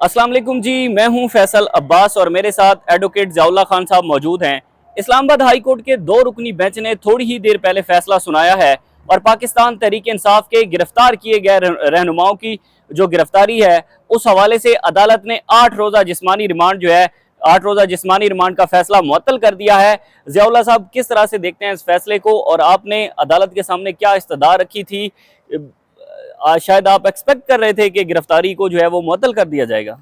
السلام علیکم جی، میں ہوں فیصل عباس اور میرے ساتھ ایڈوکیٹ ضیاء اللہ خان صاحب موجود ہیں۔ اسلام آباد ہائی کورٹ کے 2 رکنی بینچ نے تھوڑی ہی دیر پہلے فیصلہ سنایا ہے اور پاکستان تحریک انصاف کے گرفتار کیے گئے رہنماؤں کی جو گرفتاری ہے اس حوالے سے عدالت نے 8 روزہ جسمانی ریمانڈ جو ہے 8 روزہ جسمانی ریمانڈ کا فیصلہ معطل کر دیا ہے۔ ضیاء اللہ صاحب کس طرح سے دیکھتے ہیں اس فیصلے کو اور آپ نے عدالت کے سامنے کیا استدعا رکھی تھی؟ شاید آپ ایکسپیکٹ کر رہے تھے کہ گرفتاری کو جو ہے وہ معطل کر دیا جائے گا۔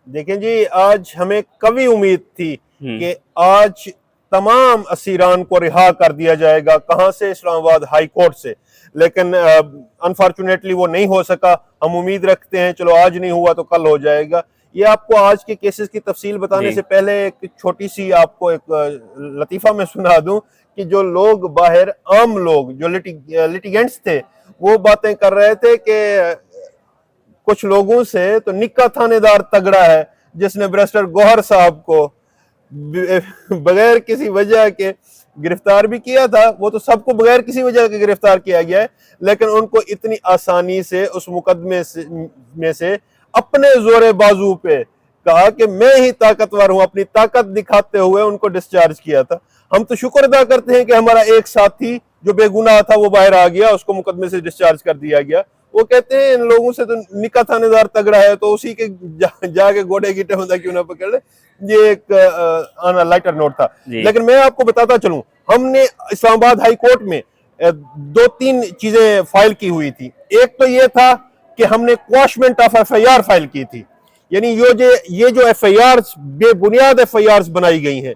دیکھیں جی، آج ہمیں کبھی امید تھی کہ آج تمام اسیران کو رہا کر دیا جائے گا، کہاں سے؟ اسلام آباد ہائی کورٹ سے، لیکن انفارچونیٹلی وہ نہیں ہو سکا۔ ہم امید رکھتے ہیں چلو آج نہیں ہوا تو کل ہو جائے گا۔ یہ آپ کو آج کے کیسز کی تفصیل بتانے سے پہلے ایک چھوٹی سی آپ کو ایک لطیفہ میں سنا دوں کہ جو لوگ باہر عام لوگ جو لیٹیگنٹس تھے وہ باتیں کر رہے تھے کہ کچھ لوگوں سے تو نکا تھانے دار تگڑا ہے جس نے بیرسٹر گوہر صاحب کو بغیر کسی وجہ کے گرفتار بھی کیا تھا۔ وہ تو سب کو بغیر کسی وجہ کے گرفتار کیا گیا ہے، لیکن ان کو اتنی آسانی سے اس مقدمے میں سے اپنے زور بازو پہ کہا کہ میں ہی طاقتور ہوں، اپنی طاقت دکھاتے ہوئے ان کو ڈسچارج کیا تھا۔ ہم تو شکر ادا کرتے ہیں کہ ہمارا ایک ساتھی جو بے گناہ تھا وہ باہر آ گیا، اس کو مقدمے سے ڈسچارج کر دیا گیا۔ وہ کہتے ہیں ان لوگوں سے تو نکاح تھانے دار تگڑا ہے تو اسی کے جا کے گوڑے کی ٹہوندا کیوں نہ پکڑ لے۔ یہ ایک لائٹر نوٹ تھا، لیکن میں آپ کو بتاتا چلوں، ہم نے اسلام آباد ہائی کورٹ میں 2-3 چیزیں فائل کی ہوئی تھی۔ ایک تو یہ تھا کہ ہم نے quashment of F I R file کی تھی، یعنی یہ جو ایف آئی آر بے بنیاد ایف آئی آر بنائی گئی ہیں،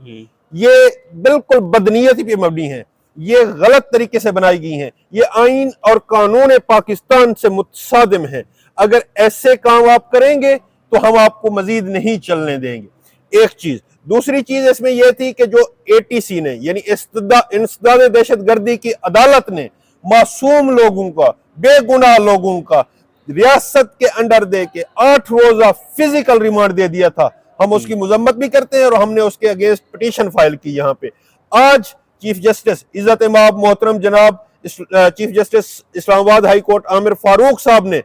یہ بالکل بدنیتی پہ مبنی ہیں، یہ غلط طریقے سے بنائی گئی ہیں، یہ آئین اور قانون پاکستان سے متصادم ہیں۔ اگر ایسے کام آپ کریں گے تو ہم آپ کو مزید نہیں چلنے دیں گے، ایک چیز۔ دوسری چیز اس میں یہ تھی کہ جو اے ٹی سی نے یعنی انسداد دہشت گردی کی عدالت نے معصوم لوگوں کا، بے گناہ لوگوں کا ریاست کے انڈر دے کے 8 روزہ فزیکل ریمانڈ دے دیا تھا، ہم اس کی مذمت بھی کرتے ہیں اور ہم نے اس کے اگینسٹ پٹیشن فائل کی یہاں پہ۔ آج چیف جسٹس عزت مآب محترم جناب چیف جسٹس اسلام آباد ہائی کورٹ عامر فاروق صاحب نے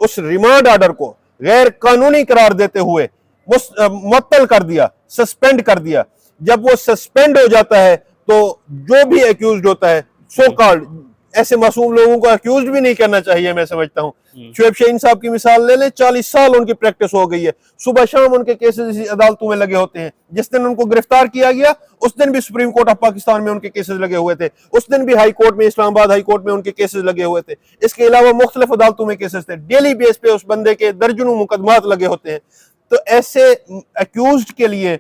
اس ریمانڈ آرڈر کو غیر قانونی قرار دیتے ہوئے معطل کر دیا، سسپینڈ کر دیا۔ جب وہ سسپینڈ ہو جاتا ہے تو جو بھی ایکیوزڈ ہوتا ہے، سو کالڈ ایسے معصوم لوگوں کو ایکیوزڈ بھی نہیں کرنا چاہیے، میں سمجھتا ہوں۔ شعیب شاہین صاحب کی مثال لے لیں، 40 سال ان کی پریکٹس ہو گئی ہے، صبح شام ان کے کیسز اسی عدالتوں میں لگے ہوتے ہیں۔ جس دن ان کو گرفتار کیا گیا اس دن بھی سپریم کورٹ آف پاکستان میں ان کے کیسز لگے ہوئے تھے، اس دن بھی ہائی کورٹ میں، اسلام آباد ہائی کورٹ میں ان کے کیسز لگے ہوئے تھے۔ اس کے علاوہ مختلف عدالتوں میں کیسز تھے، ڈیلی بیس پہ اس بندے کے درجنوں مقدمات لگے ہوتے ہیں۔ تو ایسے ایکیوزڈ کے لیے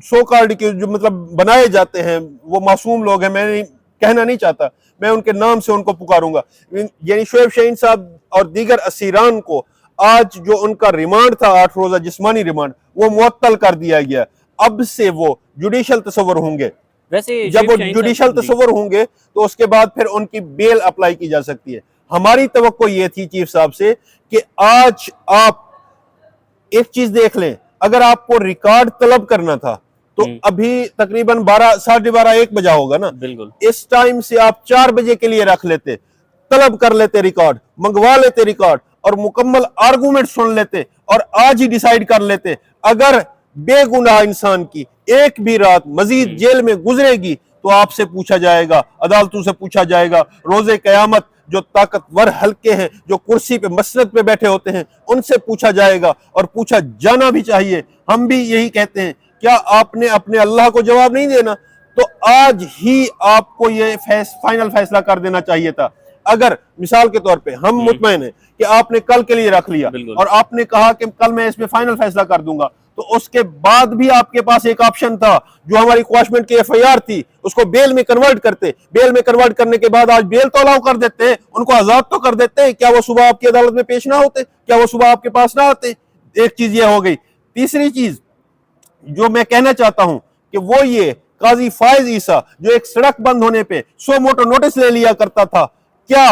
سو کالڈ جو مطلب بنائے جاتے ہیں، وہ معصوم لوگ ہیں، میں کہنا نہیں چاہتا، میں ان کے نام سے ان کو پکاروں گا، یعنی شعیب شاہین صاحب اور دیگر اسیران کو آج جو ان کا ریمانڈ تھا 8 روزہ جسمانی ریمانڈ، وہ معطل کر دیا گیا۔ اب سے وہ جوڈیشل تصور ہوں گے، جب وہ جوڈیشل تصور ہوں گے تو اس کے بعد پھر ان کی بیل اپلائی کی جا سکتی ہے۔ ہماری توقع یہ تھی چیف صاحب سے کہ آج آپ ایک چیز دیکھ لیں، اگر آپ کو ریکارڈ طلب کرنا تھا تو ابھی تقریباً 12:30 1 بجا ہوگا نا، اس ٹائم سے آپ 4 بجے کے لیے رکھ لیتے، طلب کر لیتے ریکارڈ، منگوا لیتے ریکارڈ اور مکمل آرگومنٹ سن لیتے اور آج ہی ڈیسائیڈ کر لیتے۔ اگر بے گناہ انسان کی ایک بھی رات مزید جیل میں گزرے گی تو آپ سے پوچھا جائے گا، عدالتوں سے پوچھا جائے گا، روز قیامت جو طاقتور حلقے ہیں، جو کرسی پہ مسند پہ بیٹھے ہوتے ہیں، ان سے پوچھا جائے گا اور پوچھا جانا بھی چاہیے۔ ہم بھی یہی کہتے ہیں، کیا آپ نے اپنے اللہ کو جواب نہیں دینا؟ تو آج ہی آپ کو یہ فائنل فیصلہ کر دینا چاہیے تھا۔ اگر مثال کے طور پہ ہم مطمئن ہیں کہ آپ نے کل کے لیے رکھ لیا اور آپ نے کہا کہ کل میں اس میں فائنل فیصلہ کر دوں گا، تو اس کے بعد بھی آپ کے پاس ایک آپشن تھا، جو ہماری کواشمنٹ کی ایف آئی آر تھی، اس کو بیل میں کنورٹ کرتے۔ بیل میں کنورٹ کرنے کے بعد آج بیل تو الاؤ کر دیتے ہیں، ان کو آزاد تو کر دیتے ہیں، کیا وہ صبح آپ کی عدالت میں پیش نہ ہوتے؟ کیا وہ صبح آپ کے پاس نہ آتے؟ ایک چیز یہ ہو گئی۔ تیسری چیز جو میں کہنا چاہتا ہوں کہ وہ یہ قاضی فائز عیسیٰ جو ایک سڑک بند ہونے پہ سو موٹو نوٹس لے لیا کرتا تھا، کیا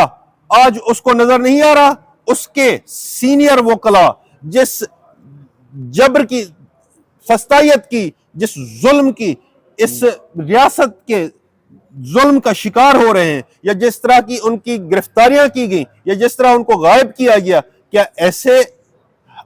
آج اس کو نظر نہیں آ رہا؟ اس کے سینئر وکلاء جس جبر کی، فسطائیت کی، جس ظلم کی، اس ریاست کے ظلم کا شکار ہو رہے ہیں، یا جس طرح کی ان کی گرفتاریاں کی گئیں، یا جس طرح ان کو غائب کیا گیا، کیا ایسے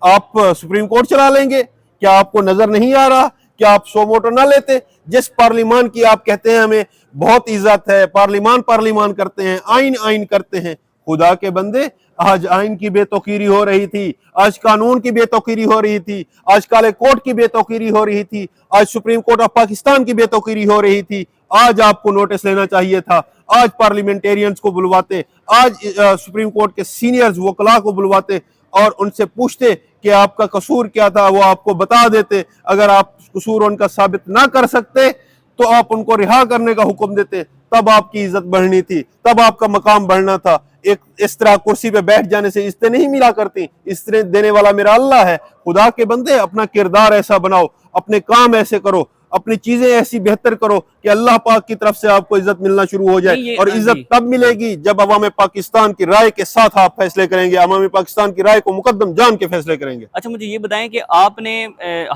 آپ سپریم کورٹ چلا لیں گے؟ کیا آپ کو نظر نہیں آ رہا؟ کیا آپ سو ووٹر نہ لیتے؟ جس پارلیمان کی آپ کہتے ہیں ہمیں بہت عزت ہے، پارلیمان کرتے ہیں، آئین کرتے ہیں، خدا کے بندے آج آئین کی بے توقیری ہو رہی تھی، آج قانون کی بے توقیری ہو رہی تھی، آج کالے کوٹ کی بے توقیری ہو رہی تھی، آج سپریم کورٹ آف پاکستان کی بے توقیری ہو رہی تھی۔ آج آپ کو نوٹس لینا چاہیے تھا، آج پارلیمنٹیرینز کو بلواتے، آج سپریم کورٹ کے سینئرز وکلاء کو بلواتے اور ان سے پوچھتے کہ آپ کا قصور کیا تھا، وہ آپ کو بتا دیتے۔ اگر آپ قصور ان کا ثابت نہ کر سکتے تو آپ ان کو رہا کرنے کا حکم دیتے، تب آپ کی عزت بڑھنی تھی، تب آپ کا مقام بڑھنا تھا۔ ایک اس طرح کرسی پہ بیٹھ جانے سے عزتیں نہیں ملا کرتی، عزتیں دینے والا میرا اللہ ہے۔ خدا کے بندے اپنا کردار ایسا بناؤ، اپنے کام ایسے کرو، اپنی چیزیں ایسی بہتر کرو کہ اللہ پاک کی طرف سے آپ کو عزت ملنا شروع ہو جائے، اور عزت تب ملے گی جب عوام پاکستان کی رائے کے ساتھ آپ فیصلے کریں گے، عوام پاکستان کی رائے کو مقدم جان کے فیصلے کریں گے۔ اچھا مجھے یہ بتائیں کہ آپ نے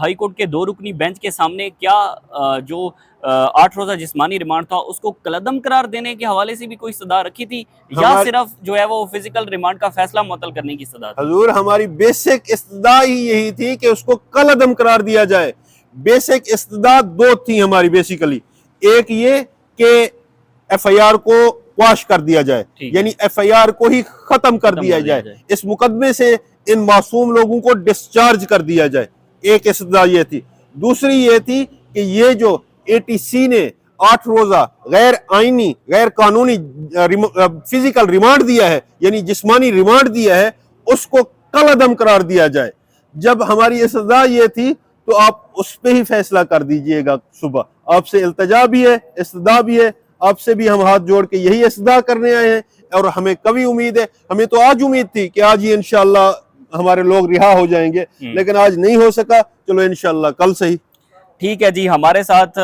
ہائی کورٹ کے 2 رکنی بینچ کے سامنے کیا جو 8 روزہ جسمانی ریمانڈ تھا اس کو کلعدم قرار دینے کے حوالے سے بھی کوئی صدا رکھی تھی، یا صرف جو ہے وہ فزیکل ریمانڈ کا فیصلہ معطل کرنے کی صدا تھی؟ حضور ہماری بیسک استدعا ہی یہی تھی کہ اس کو کالعدم قرار دیا جائے۔ بیسک استدعا 2 تھی ہماری بیسیکلی، ایک یہ کہ ایف آئی آر کو واش کر دیا جائے، یعنی ایف آئی آر کو ہی ختم کر دیا جائے، اس مقدمے سے ان معصوم لوگوں کو ڈسچارج کر دیا جائے، ایک استدعا یہ تھی۔ دوسری یہ تھی کہ یہ جو اے ٹی سی نے 8 روزہ غیر آئینی غیر قانونی فزیکل ریمانڈ دیا ہے، یعنی جسمانی ریمانڈ دیا ہے، اس کو کالعدم قرار دیا جائے۔ جب ہماری استدعا یہ تھی تو آپ اس پہ ہی فیصلہ کر دیجئے گا صبح۔ آپ سے التجا بھی ہے، استدعا بھی ہے، آپ سے بھی ہم ہاتھ جوڑ کے یہی استدعا کرنے آئے ہیں، اور ہمیں کبھی امید ہے، ہمیں تو آج امید تھی کہ آج ہی انشاءاللہ ہمارے لوگ رہا ہو جائیں گے، لیکن آج نہیں ہو سکا، چلو انشاءاللہ کل سے ہی۔ ٹھیک ہے جی، ہمارے ساتھ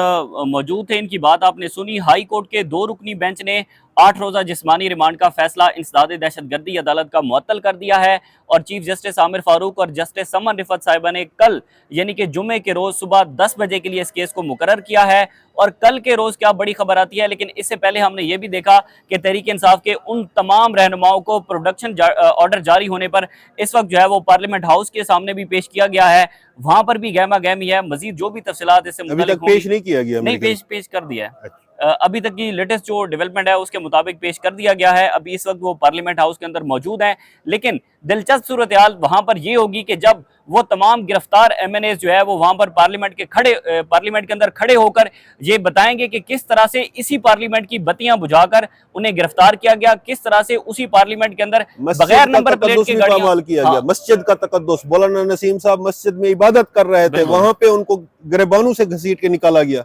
موجود تھے، ان کی بات آپ نے سنی۔ ہائی کورٹ کے 2 رکنی بینچ نے 8 روزہ جسمانی ریمانڈ کا فیصلہ انسداد دہشت گردی عدالت کا معطل کر دیا ہے، اور چیف جسٹس عامر فاروق اور جسٹس سمن رفعت صاحبہ نے کل یعنی کہ جمعے کے روز صبح 10 بجے کے لیے اس کیس کو مقرر کیا ہے۔ اور کل کے روز کیا بڑی خبر آتی ہے، لیکن اس سے پہلے ہم نے یہ بھی دیکھا کہ تحریک انصاف کے ان تمام رہنماؤں کو پروڈکشن آرڈر جاری ہونے پر اس وقت جو ہے وہ پارلیمنٹ ہاؤس کے سامنے بھی پیش کیا گیا ہے، وہاں پر بھی گہما گہمی ہے۔ مزید جو بھی تفصیلات اس سے ابھی متعلق تک پیش نہیں کیا گیا؟ نہیں، پیش کر دیا ہے۔ ابھی تک کی لیٹسٹ جو ڈیولپمنٹ ہے اس کے مطابق پیش کر دیا گیا ہے۔ ابھی اس وقت وہ پارلیمنٹ ہاؤس کے اندر موجود ہیں، لیکن دلچسپ صورتحال وہاں پر یہ ہوگی کہ جب وہ تمام گرفتار ایم این ایز جو ہے وہ وہاں پر پارلیمنٹ کے اندر کھڑے ہو کر یہ بتائیں گے کہ کس طرح سے اسی پارلیمنٹ کی بتیاں بجھا کر انہیں گرفتار کیا گیا، کس طرح سے اسی پارلیمنٹ کے اندر بغیر نمبر پلیٹ کے پامال کیا گیا۔ مسجد کا تقدس، مولانا نسیم صاحب مسجد میں عبادت کر رہے تھے، وہاں پہ ان کو گریبانوں سے گھسیٹ کے نکالا گیا،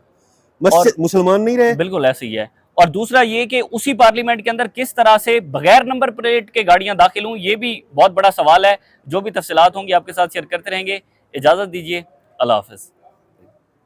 مسلمان نہیں رہے۔ بالکل ایسے ہی ہے۔ اور دوسرا یہ کہ اسی پارلیمنٹ کے اندر کس طرح سے بغیر نمبر پلیٹ کے گاڑیاں داخل ہوں، یہ بھی بہت بڑا سوال ہے۔ جو بھی تفصیلات ہوں گی آپ کے ساتھ شیئر کرتے رہیں گے۔ اجازت دیجیے، اللہ حافظ۔